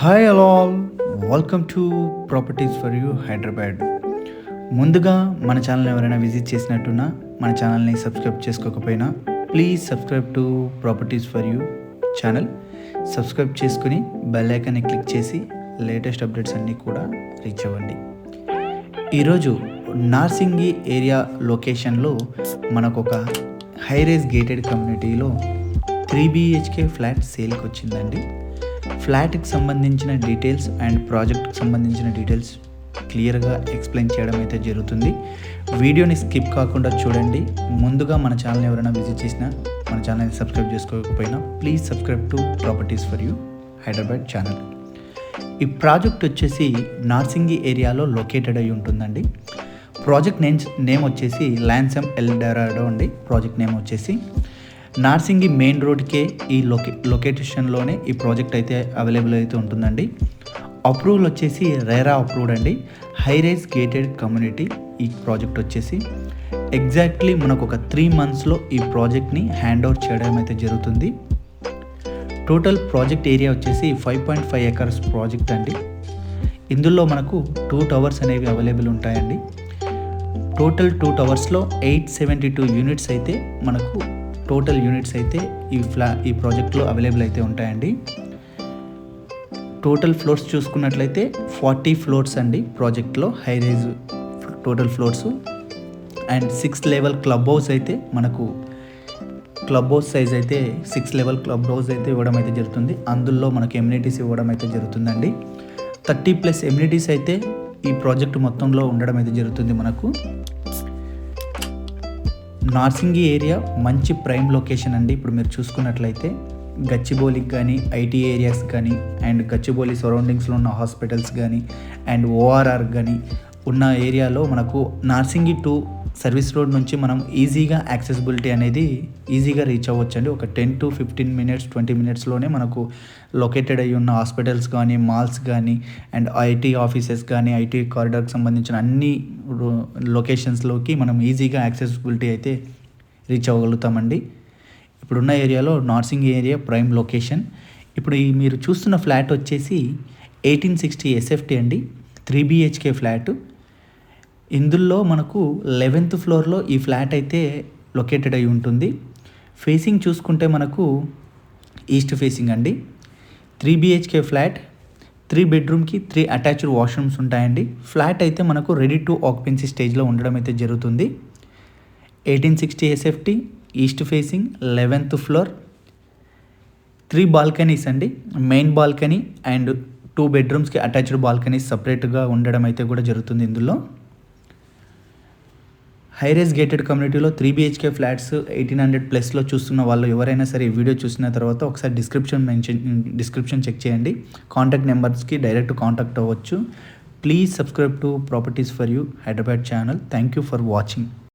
Hi all, welcome to properties for you Hyderabad. ముందుగా మన channel ఎవరైనా విజిట్ చేసినట్టున్నా మన ఛానల్ని సబ్స్క్రైబ్ చేసుకోకపోయినా please subscribe to properties for you channel. Subscribe చేసుకుని బెల్ ఐకాన్ని క్లిక్ చేసి లేటెస్ట్ అప్డేట్స్ అన్నీ కూడా రీచ్ అవ్వండి. ఈరోజు నార్సింగి ఏరియా లొకేషన్లో మనకు ఒక హైరైజ్ గేటెడ్ కమ్యూనిటీలో 3 BHK ఫ్లాట్ సేల్కి వచ్చిందండి. ఫ్లాట్కి సంబంధించిన డీటెయిల్స్ అండ్ ప్రాజెక్ట్కి సంబంధించిన డీటెయిల్స్ క్లియర్గా ఎక్స్ప్లెయిన్ చేయడం అయితే జరుగుతుంది. వీడియోని స్కిప్ కాకుండా చూడండి. ముందుగా మన ఛానల్ ఎవరైనా విజిట్ చేసినా మన ఛానల్ని సబ్స్క్రైబ్ చేసుకోకపోయినా please subscribe to properties for you Hyderabad channel. ఈ ప్రాజెక్ట్ వచ్చేసి నార్సింగి ఏరియాలో లొకేటెడ్ అయి ఉంటుందండి. ప్రాజెక్ట్ నేమ్ వచ్చేసి ల్యాన్సమ్ ఎల్డరాడో అండి. ప్రాజెక్ట్ నేమ్ వచ్చేసి నార్సింగి మెయిన్ రోడ్కే ఈ లొకేషన్లోనే ఈ ప్రాజెక్ట్ అయితే అవైలబుల్ అయితే ఉంటుందండి. అప్రూవల్ వచ్చేసి రేరా అప్రూవ్డ్ అండి. హైరైజ్ గేటెడ్ కమ్యూనిటీ ఈ ప్రాజెక్ట్ వచ్చేసి ఎగ్జాక్ట్లీ మనకు ఒక 3 monthsలో ఈ ప్రాజెక్ట్ని హ్యాండ్ ఓవర్ చేయడం అయితే జరుగుతుంది. టోటల్ ప్రాజెక్ట్ ఏరియా వచ్చేసి 5.5 acres ప్రాజెక్ట్ అండి. ఇందులో మనకు 2 towers అనేవి అవైలబుల్ ఉంటాయండి. టోటల్ 2 towersలో 872 యూనిట్స్ అయితే మనకు టోటల్ యూనిట్స్ అయితే ఈ ప్రాజెక్ట్లో అవైలబుల్ అయితే ఉంటాయండి. టోటల్ ఫ్లోర్స్ చూసుకున్నట్లయితే 40 floors అండి. ప్రాజెక్ట్లో high-rise total floors and 6 level club house అయితే మనకు క్లబ్ హౌస్ సైజ్ అయితే 6 level క్లబ్ హౌస్ అయితే ఇవ్వడం అయితే జరుగుతుంది. అందులో మనకు ఎమ్యూనిటీస్ ఇవ్వడం అయితే జరుగుతుందండి. 30+ ఎమ్యూనిటీస్ అయితే ఈ ప్రాజెక్ట్ మొత్తంలో ఉండడం అయితే జరుగుతుంది. మనకు నార్సింగి ఏరియా మంచి ప్రైమ్ లొకేషన్ అండి. ఇప్పుడు మీరు చూసుకున్నట్లయితే గచ్చిబౌలికి కానీ ఐటీ ఏరియాస్ కానీ అండ్ గచ్చిబౌలి సరౌండింగ్స్లో ఉన్న హాస్పిటల్స్ కానీ అండ్ ORR కానీ ఉన్న ఏరియాలో మనకు నార్సింగి టు సర్వీస్ రోడ్ నుంచి మనం ఈజీగా యాక్సెసిబిలిటీ అనేది ఈజీగా రీచ్ అవ్వచ్చండి. ఒక 10 to 15 minutes 20 minutesలోనే మనకు లొకేటెడ్ అయ్యి ఉన్న హాస్పిటల్స్ కానీ మాల్స్ కానీ అండ్ ఐటీ ఆఫీసెస్ కానీ ఐటీ కారిడార్కి సంబంధించిన అన్ని లొకేషన్స్లోకి మనం ఈజీగా యాక్సెసిబిలిటీ అయితే రీచ్ అవ్వగలుగుతామండి. ఇప్పుడున్న ఏరియాలో నార్సింగ్ ఏరియా ప్రైమ్ లొకేషన్. ఇప్పుడు మీరు చూస్తున్న ఫ్లాట్ వచ్చేసి 1860 SFT అండి. 3 BHK ఫ్లాట్. ఇందులో మనకు 11th floorలో ఈ ఫ్లాట్ అయితే లొకేటెడ్ అయి ఉంటుంది. ఫేసింగ్ చూసుకుంటే మనకు ఈస్ట్ ఫేసింగ్ అండి. 3 BHK ఫ్లాట్, 3 bedroomకి 3 attached వాష్రూమ్స్ ఉంటాయండి. ఫ్లాట్ అయితే మనకు రెడీ టు ఆక్యుపెన్సీ స్టేజ్లో ఉండడం అయితే జరుగుతుంది. 1860 SFT, east facing, 11th floor, 3 balconies అండి. మెయిన్ బాల్కనీ అండ్ 2 bedroomsకి అటాచ్డ్ బాల్కనీస్ సపరేట్గా ఉండడం అయితే కూడా జరుగుతుంది. ఇందులో హైరైజ్ గేటెడ్ కమ్యూనిటీలో 3 BHK ఫ్లాట్స్ 1800+లో చూస్తున్న వాళ్ళు ఎవరైనా సరే ఈ వీడియో చూసిన తర్వాత ఒకసారి డిస్క్రిప్షన్ చెక్ చేయండి. కాంటాక్ట్ నెంబర్స్కి డైరెక్ట్ కాంటాక్ట్ అవ్వచ్చు. Please subscribe to properties for you Hyderabad channel. Thank you for watching.